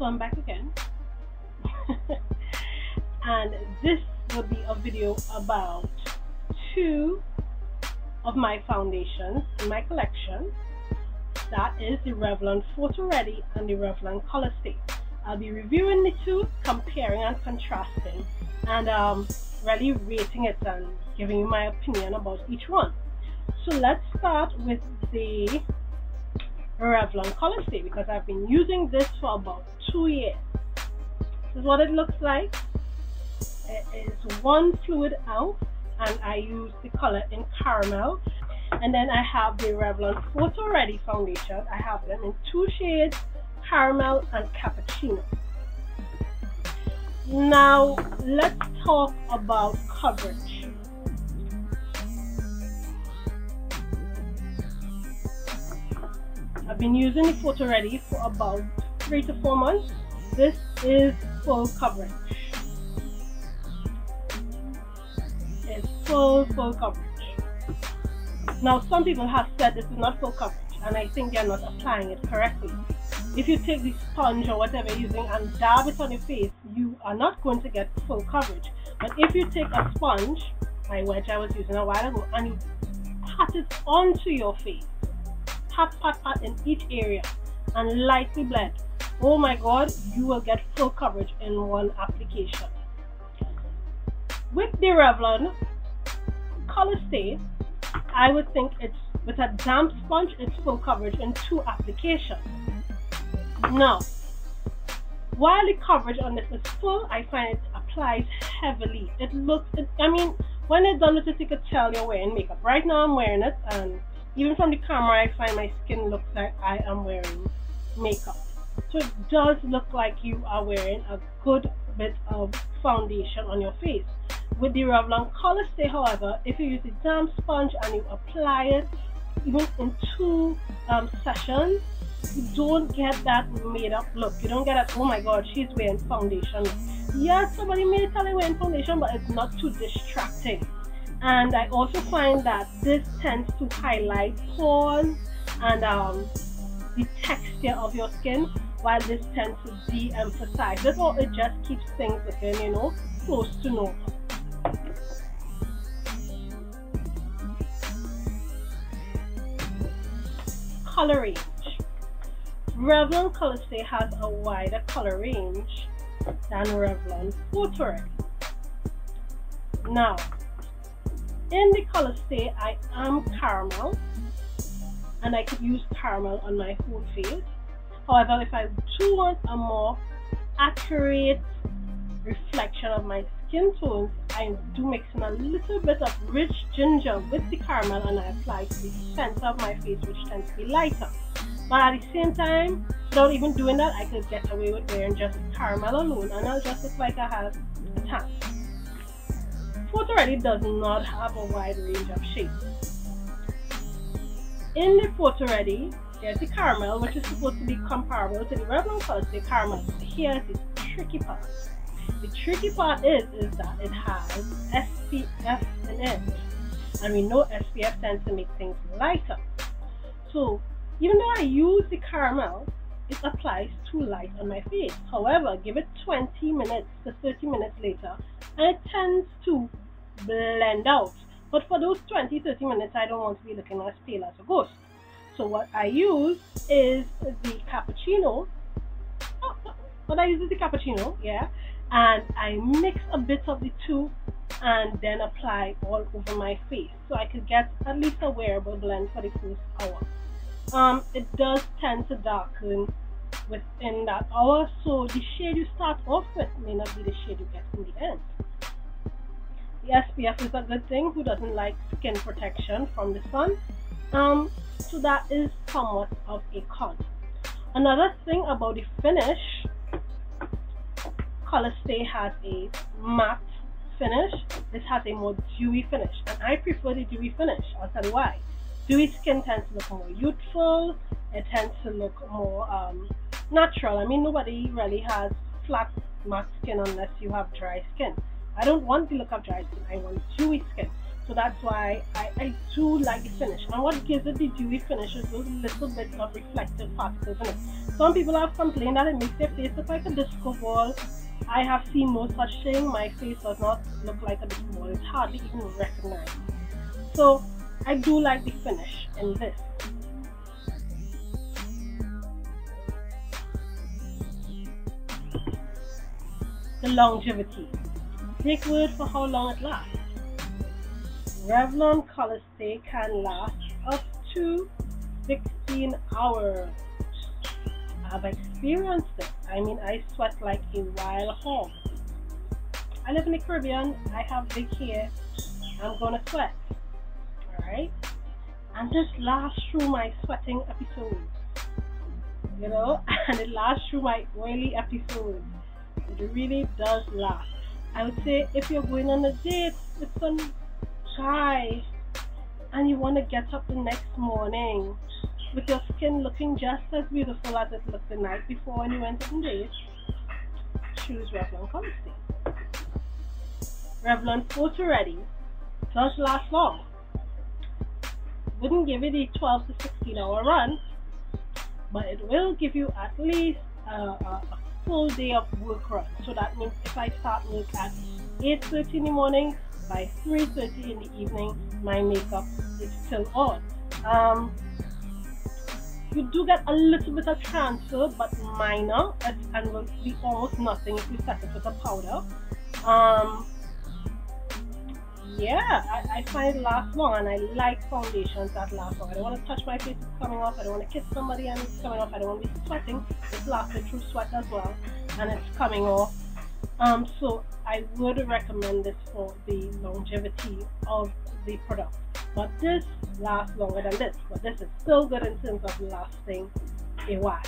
So I'm back again. And this will be a video about two of my foundations in my collection. That is the Revlon Photoready and the Revlon Colorstay. I'll be reviewing the two, comparing and contrasting, and really rating it and giving you my opinion about each one. So let's start with the Revlon Colorstay, because I've been using this for about 2 years. This is what it looks like. It is 1 fluid ounce, and I use the color in caramel. And then I have the Revlon Photoready foundation. I have them in 2 shades, caramel and cappuccino. Now let's talk about coverage. I've been using the Photoready for about 3 to 4 months. This is full coverage. It's full coverage. Now some people have said this is not full coverage, and I think they're not applying it correctly. If you take the sponge or whatever you're using and dab it on your face, you are not going to get full coverage. But if you take a sponge, which I was using a while ago, and you pat it onto your face, pat in each area, and lightly blend, oh my god, you will get full coverage in one application. With the Revlon Colorstay, I would think it's with a damp sponge, it's full coverage in 2 applications. Now, while the coverage on this is full, I find it applies heavily. I mean, when it's done with it, you could tell you're wearing makeup. Right now I'm wearing it, and even from the camera, I find my skin looks like I am wearing makeup. So it does look like you are wearing a good bit of foundation on your face. With the Revlon Colorstay, however, if you use the damp sponge and you apply it even in 2 sessions, you don't get that made up look. You don't get that, oh my god, she's wearing foundation. Yes, somebody may tell you wearing foundation, but it's not too distracting. And I also find that this tends to highlight pores and the texture of your skin, while this tends to de-emphasize. Therefore, it just keeps things looking, close to normal. Color range. Revlon Colorstay has a wider color range than Revlon Photoready. Now, in the Colorstay, I am caramel, and I could use caramel on my whole face. However, if I do want a more accurate reflection of my skin tones, I do mix in a little bit of rich ginger with the caramel, and I apply to the center of my face, which tends to be lighter. But at the same time, without even doing that, I could get away with wearing just caramel alone, and I'll just look like I have a tan. Photoready does not have a wide range of shades. In the Photoready, there's the caramel, which is supposed to be comparable to the Revlon Colorstay caramel. Here's the tricky part. The tricky part is that it has SPF in it, and we know SPF tends to make things lighter. So even though I use the caramel, it applies too light on my face. However, give it 20 minutes to 30 minutes later, and it tends to blend out. But for those 20-30 minutes, I don't want to be looking as pale as a ghost. So what I use is the cappuccino. Yeah, and I mix a bit of the two and then apply all over my face, so I could get at least a wearable blend for the first hour. It does tend to darken within that hour, so the shade you start off with may not be the shade you get in the end. The SPF is a good thing. Who doesn't like skin protection from the sun? So that is somewhat of a con. Another thing about the finish, Colorstay has a matte finish. This has a more dewy finish, and I prefer the dewy finish. I'll tell you why. Dewy skin tends to look more youthful. It tends to look more natural. I mean, nobody really has flat matte skin unless you have dry skin. I don't want the look of dry skin. I want dewy skin. So that's why I do like the finish. And what gives it the dewy finish is those little bits of reflective particles in it. Some people have complained that it makes their face look like a disco ball. I have seen no such thing. My face does not look like a disco ball. It's hardly even recognized. So I do like the finish in this. The longevity. Take word for how long it lasts. Revlon Colorstay can last up to 16 hours. I've experienced it. I mean, I sweat like a wild hog. I live in the Caribbean. I have big hair. I'm gonna sweat. Alright? And this lasts through my sweating episodes. You know? And it lasts through my oily episodes. It really does last. I would say if you're going on a date with some guy and you want to get up the next morning with your skin looking just as beautiful as it looked the night before when you went on a date, choose Revlon Colorstay. Revlon Photoready does last long. Wouldn't give it a 12 to 16 hour run, but it will give you at least a full day of work run. So that means if I start work at 8:30 in the morning, by 3:30 in the evening my makeup is still on. You do get a little bit of transfer, but minor, and will be almost nothing if you set it with a powder. Yeah, I find it lasts long, and I like foundations that last long. I don't want to touch my face, it's coming off. I don't want to kiss somebody and it's coming off. I don't want to be sweating, it's lasted through sweat as well, and it's coming off. So I would recommend this for the longevity of the product. But this lasts longer than this, but this is still good in terms of lasting a while.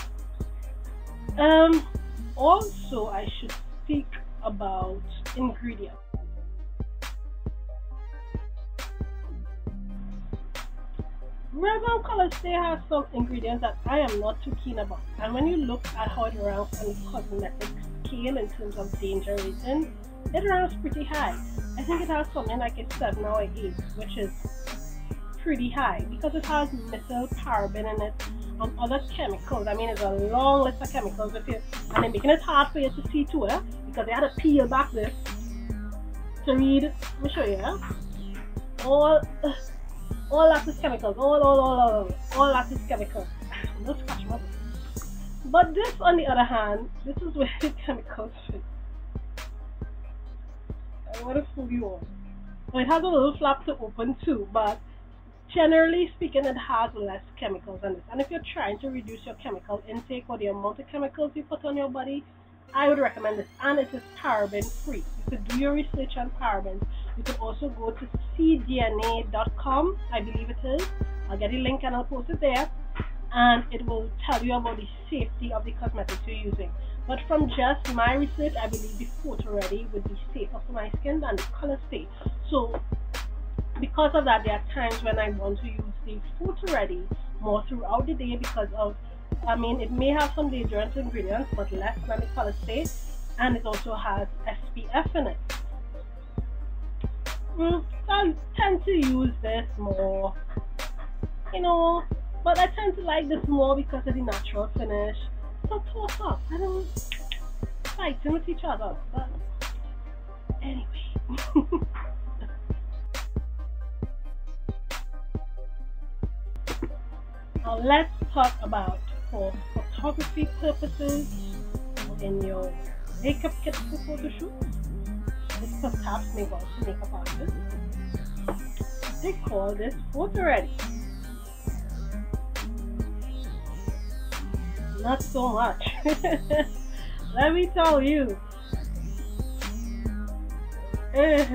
Also, I should speak about ingredients. Revlon Colorstay has some ingredients that I am not too keen about, and when you look at how it ranks on the cosmetic scale in terms of danger rating, it ranks pretty high. I think it has something like a 7 or 8, which is pretty high because it has Methyparaben in it and other chemicals. I mean, it's a long list of chemicals and they're making it hard for you to see to it because they had to peel back this to read. Let me show you. All that is chemicals. All that is chemicals. No scratch my book. But this, on the other hand, this is where the chemicals fit. I want to fool you all. So it has a little flap to open too, but generally speaking, it has less chemicals than this. And if you're trying to reduce your chemical intake or the amount of chemicals you put on your body, I would recommend this. And it is paraben free. You could do your research on parabens. You could also go to cdna.com, I believe it is. I'll get a link and I'll post it there. And it will tell you about the safety of the cosmetics you're using. But from just my research, I believe the Photoready would be safer for my skin than the Colorstay. So because of that, there are times when I want to use the Photoready more throughout the day because of, I mean, it may have some dangerous ingredients, but less than the Colorstay, and it also has SPF in it. I tend to use this more, you know, but I tend to like this more because of the natural finish. So toss up. I don't fight with each other, but anyway. Now let's talk about for photography purposes in your makeup kit for photo shoots. This perhaps may go to makeup artists. They call this Photoready. Not so much. Let me tell you. As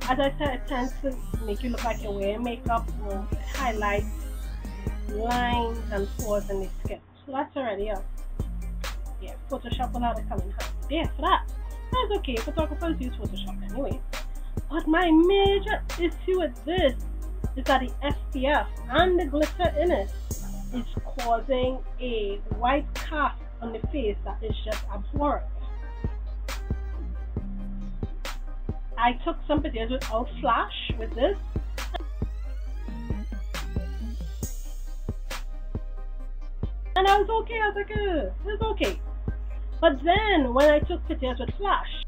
I said, it tends to make you look like you're wearing makeup, or it highlights lines and pores in the skin. So that's already up. Yeah, Photoshop will have it come in handy there for that. That's okay, photographers use Photoshop anyway. But my major issue with this is that the SPF and the glitter in it is causing a white cast on the face that is just abhorrent. I took some pictures without flash with this. And I was okay. I was like, it was okay. But then when I took pictures with flash,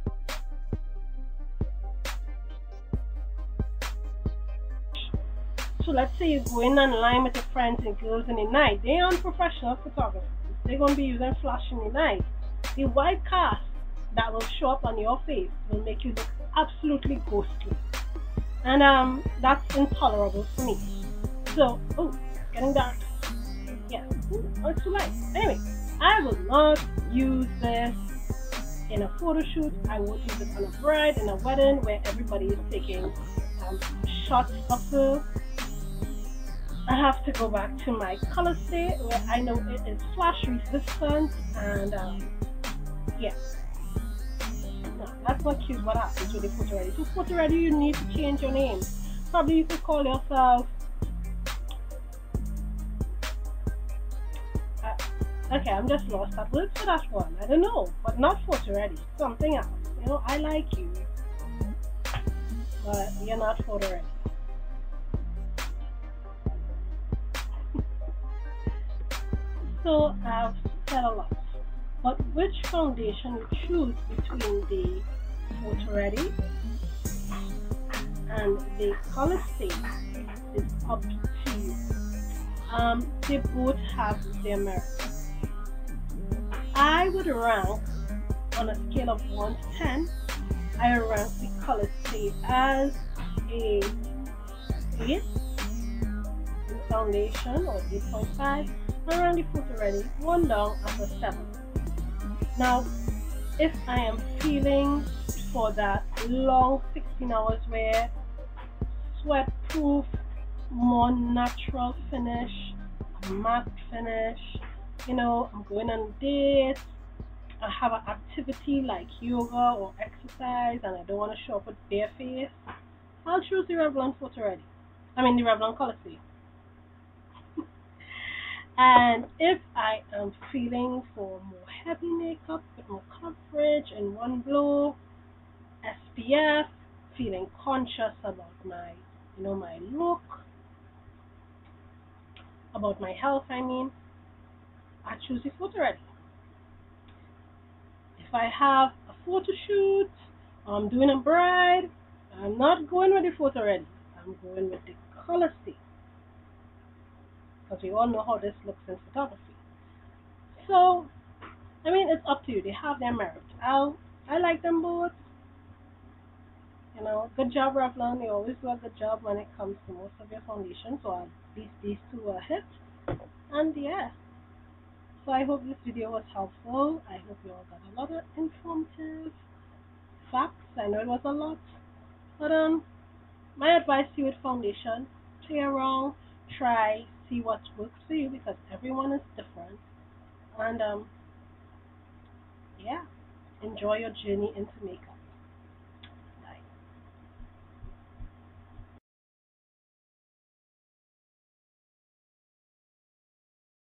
so let's say you're going online with your friends and girls in the night. They aren't professional photographers. They're going to be using flash in the night. The white cast that will show up on your face will make you look absolutely ghostly. And that's intolerable for me. So, oh, getting dark. Yeah, it's too light. Anyway, I will not use this in a photo shoot. I won't use it on a bride in a wedding where everybody is taking shots of her. I have to go back to my Colorstay where I know it is flash resistant, and yeah, no, that's not cute. What happens with the Photoready? So Photoready, you need to change your name. Probably you could call yourself okay, I'm just lost at words for that one. I don't know, but not Photoready. Something else. You know, I like you, but you're not Photoready. So I've said a lot, but which foundation you choose between the Photoready and the Colorstay is up to you. They both have their merits. I would rank on a scale of 1 to 10. I rank the Colorstay as a 8 in foundation, or 8.5. Around the Photoready, 1 down as a 7. Now, if I am feeling for that long 16 hours wear, sweat proof, more natural finish, matte finish, you know, I'm going on dates, I have an activity like yoga or exercise, and I don't want to show up with bare face, I'll choose the Revlon Photoready. I mean the Revlon Colorstay. And if I am feeling for more heavy makeup with more coverage in one blow, SPF, feeling conscious about my, you know, my look, about my health, I mean, I choose the Photoready. If I have a photo shoot, I'm doing a bride, I'm not going with the Photoready. I'm going with the Colorstay. Because we all know how this looks in photography. So, I mean, it's up to you. They have their merit. I like them both. You know, good job, Revlon. You always do a good job when it comes to most of your foundations. So at least these two are hit. And yeah. So I hope this video was helpful. I hope you all got a lot of informative facts. I know it was a lot. But my advice to you with foundation, play around, try, see what works for you, because everyone is different. And yeah, enjoy your journey into makeup.